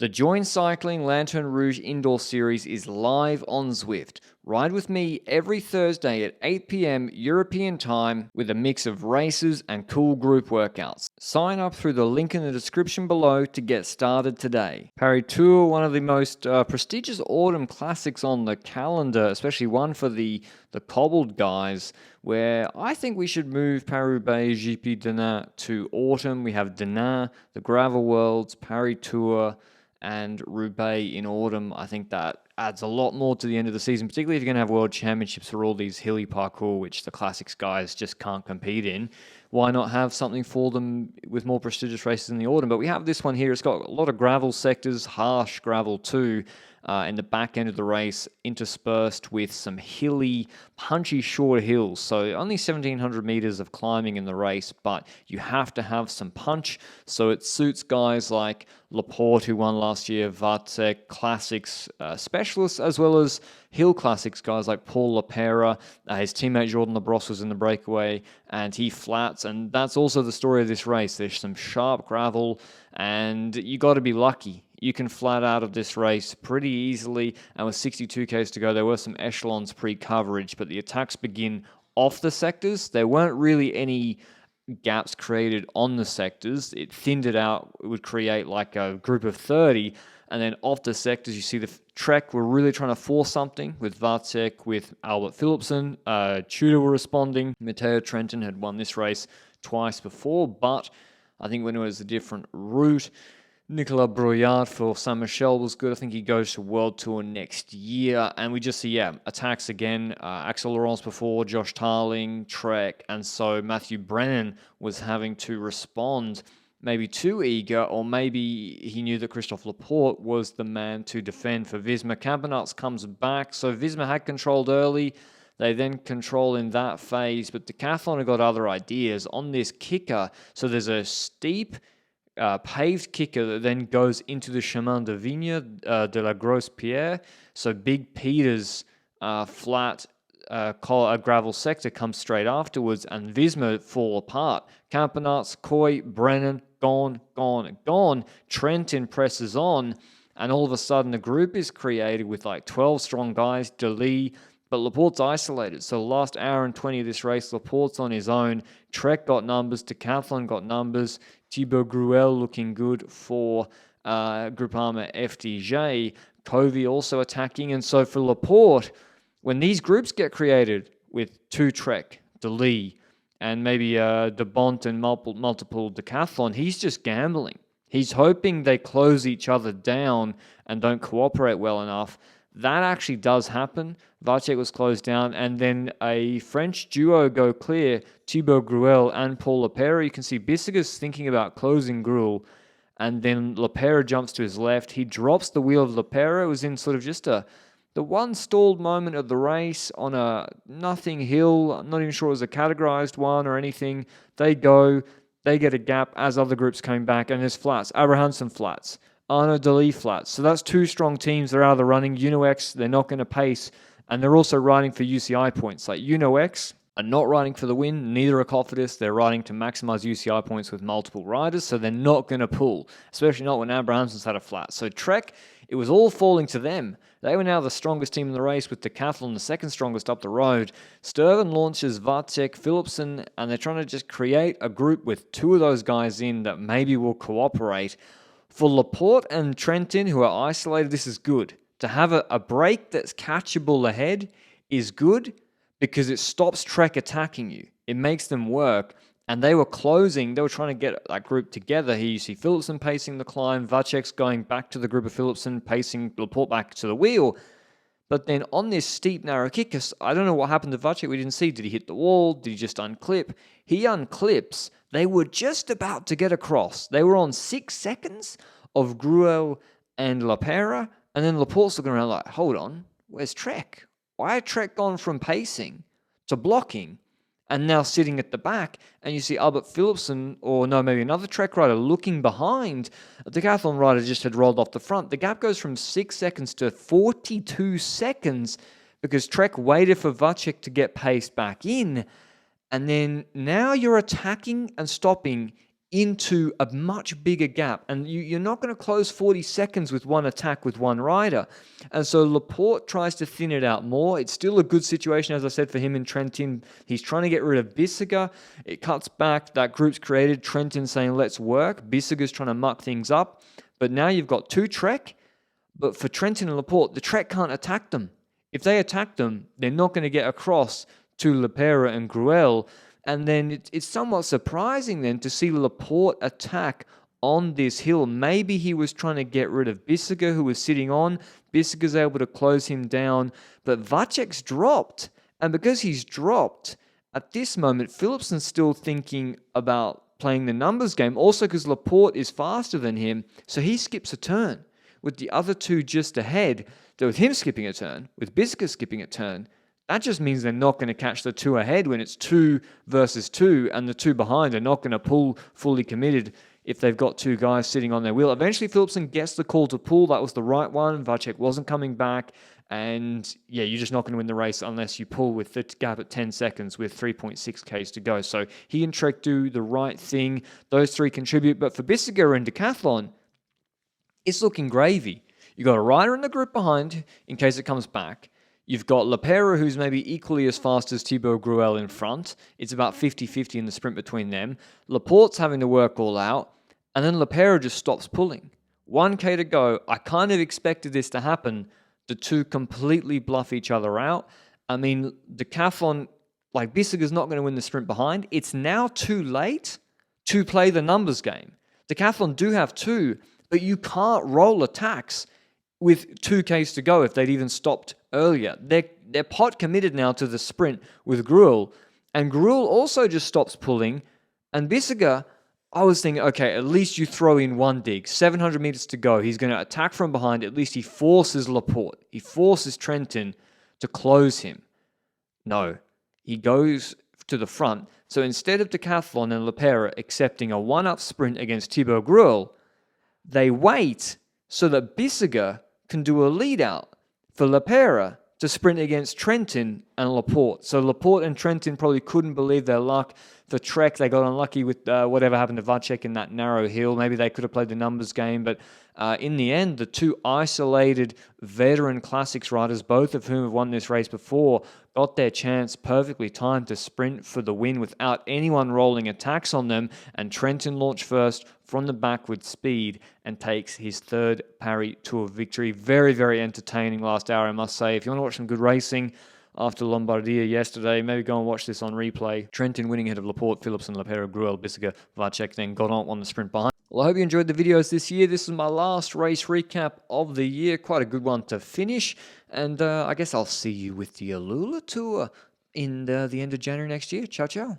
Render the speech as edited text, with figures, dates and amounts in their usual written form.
The Join Cycling Lanterne Rouge Indoor Series is live on Zwift. Ride with me every Thursday at 8 p.m. European time with a mix of races and cool group workouts. Sign up through the link in the description below to get started today. Paris Tour, one of the most prestigious autumn classics on the calendar, especially one for the cobbled guys, where I think we should move Paris-Roubaix GP Denain to autumn. We have Denain, the Gravel Worlds, Paris Tour, and Roubaix in autumn. I think that adds a lot more to the end of the season, particularly if you're going to have world championships for all these hilly parkour, which the classics guys just can't compete in. Why not have something for them with more prestigious races in the autumn? But we have this one here. It's got a lot of gravel sectors, harsh gravel too, in the back end of the race, interspersed with some hilly, punchy, short hills. So only 1,700 meters of climbing in the race, but you have to have some punch. So it suits guys like Laporte, who won last year, Vacek, classics specialists, as well as hill classics guys like Paul Lapera. His teammate Jordan Labrosse was in the breakaway, and he flats. And that's also the story of this race. There's some sharp gravel, and you got to be lucky. You can flat out of this race pretty easily, and with 62 Ks to go, there were some echelons pre-coverage, but the attacks begin off the sectors. There weren't really any gaps created on the sectors. It thinned it out. It would create like a group of 30, and then off the sectors, you see the Trek were really trying to force something with Vacek, with Albert Philipsen. Tudor were responding. Matteo Trentin had won this race twice before, but I think when it was a different route, Nicolas Brouillard for Saint Michel was good. I think he goes to World Tour next year. And we just see, attacks again. Axel Laurence before, Josh Tarling, Trek. And so Matthew Brennan was having to respond maybe too eager, or maybe he knew that Christophe Laporte was the man to defend for Visma. Campenaerts comes back. So Visma had controlled early. They then control in that phase. But Decathlon have got other ideas on this kicker. So there's a steep paved kicker that then goes into the Chemin de Vigne de la Grosse Pierre. So Big Peter's flat gravel sector comes straight afterwards, and Visma fall apart. Campenaerts, Coy, Brennan, gone. Trentin presses on, and all of a sudden a group is created with like 12 strong guys, Deli, but Laporte's isolated. So the last hour and 20 of this race, Laporte's on his own. Trek got numbers, Decathlon got numbers. Thibaut Gruel looking good for Groupama FDJ. Covey also attacking. And so for Laporte, when these groups get created with two Trek, Deli, and maybe De Bont and multiple Decathlon, he's just gambling. He's hoping they close each other down and don't cooperate well enough. That actually does happen. Vacek was closed down, and then a French duo go clear, Thibaut Gruel and Paul Lapera. You can see Bissiger's thinking about closing Gruel, and then Lapera jumps to his left. He drops the wheel of Lapera. It was in sort of just the one stalled moment of the race on a nothing hill. I'm not even sure it was a categorized one or anything. They get a gap as other groups came back, and there's flats. Abrahamsen flats. Arnaud Deli flats. So that's two strong teams. They're out of the running. UnoX, they're not going to pace. And they're also riding for UCI points. Like UnoX are not riding for the win. Neither are Cofidis. They're riding to maximize UCI points with multiple riders. So they're not going to pull. Especially not when Abrahamsen's had a flat. So Trek, it was all falling to them. They were now the strongest team in the race, with Decathlon the second strongest up the road. Sturven launches Vacek, Philipsen, and they're trying to just create a group with two of those guys in that maybe will cooperate. For Laporte and Trentin, who are isolated, this is good. To have a break that's catchable ahead is good because it stops Trek attacking you. It makes them work. And they were closing. They were trying to get that group together. Here you see Philipsen pacing the climb. Vacek's going back to the group of Philipsen, pacing Laporte back to the wheel. But then on this steep, narrow kick, I don't know what happened to Vacek. We didn't see. Did he hit the wall? Did he just unclip? He unclips. They were just about to get across. They were on 6 seconds of Gruel and Lapera. And then Laporte's looking around like, hold on, where's Trek? Why had Trek gone from pacing to blocking and now sitting at the back? And you see Albert Philipsen, or no, maybe another Trek rider looking behind. A Decathlon rider just had rolled off the front. The gap goes from 6 seconds to 42 seconds because Trek waited for Vacek to get paced back in. And then now you're attacking and stopping into a much bigger gap. And you're not going to close 40 seconds with one attack with one rider. And so Laporte tries to thin it out more. It's still a good situation, as I said, for him and Trentin. He's trying to get rid of Bissiger. It cuts back. That group's created. Trentin saying, let's work. Bissiger's trying to muck things up. But now you've got two Trek. But for Trentin and Laporte, the Trek can't attack them. If they attack them, they're not going to get across to Lepera and Gruel. And then it's somewhat surprising then to see Laporte attack on this hill. Maybe he was trying to get rid of Bissiger, who was sitting on. Bissiger's able to close him down. But Vacek's dropped. And because he's dropped, at this moment, Philipsen's still thinking about playing the numbers game. Also because Laporte is faster than him, so he skips a turn. With the other two just ahead, so with him skipping a turn, with Bissiger skipping a turn, that just means they're not going to catch the two ahead when it's 2 versus 2, and the two behind are not going to pull fully committed if they've got two guys sitting on their wheel. Eventually, Philipsen gets the call to pull. That was the right one. Vacek wasn't coming back. And yeah, you're just not going to win the race unless you pull with the gap at 10 seconds with 3.6 Ks to go. So he and Trek do the right thing. Those three contribute. But for Bissiger and Decathlon, it's looking gravy. You've got a rider in the group behind in case it comes back. You've got Lepera, who's maybe equally as fast as Thibaut Gruel in front. It's about 50-50 in the sprint between them. Laporte's having to work all out. And then Lepera just stops pulling. 1K to go. I kind of expected this to happen. The two completely bluff each other out. I mean, Decathlon, like Bissiger's not going to win the sprint behind. It's now too late to play the numbers game. Decathlon do have two, but you can't roll attacks with 2Ks to go if they'd even stopped earlier. They're pot committed now to the sprint with Gruel. And Gruel also just stops pulling. And Bissiger, I was thinking, okay, at least you throw in one dig. 700 meters to go. He's going to attack from behind. At least he forces Laporte. He forces Trentin to close him. No, he goes to the front. So instead of Decathlon and Lepera accepting a one-up sprint against Thibaut Gruel, they wait so that Bissiger can do a lead-out for Lepera to sprint against Trentin and Laporte. So Laporte and Trentin probably couldn't believe their luck. For Trek, they got unlucky with whatever happened to Vacek in that narrow hill. Maybe they could have played the numbers game, but in the end, the two isolated veteran classics riders, both of whom have won this race before, got their chance perfectly timed to sprint for the win without anyone rolling attacks on them, and Trentin launched first from the back with speed and takes his third Paris Tour victory. Very, very entertaining last hour, I must say. If you want to watch some good racing after Lombardia yesterday, maybe go and watch this on replay. Trentin winning ahead of Laporte, Philipsen, Lepera, Gruel, Bissiger, Vacek, then Godon on the sprint behind. Well, I hope you enjoyed the videos this year. This is my last race recap of the year. Quite a good one to finish. And I guess I'll see you with the Alula Tour in the end of January next year. Ciao, ciao.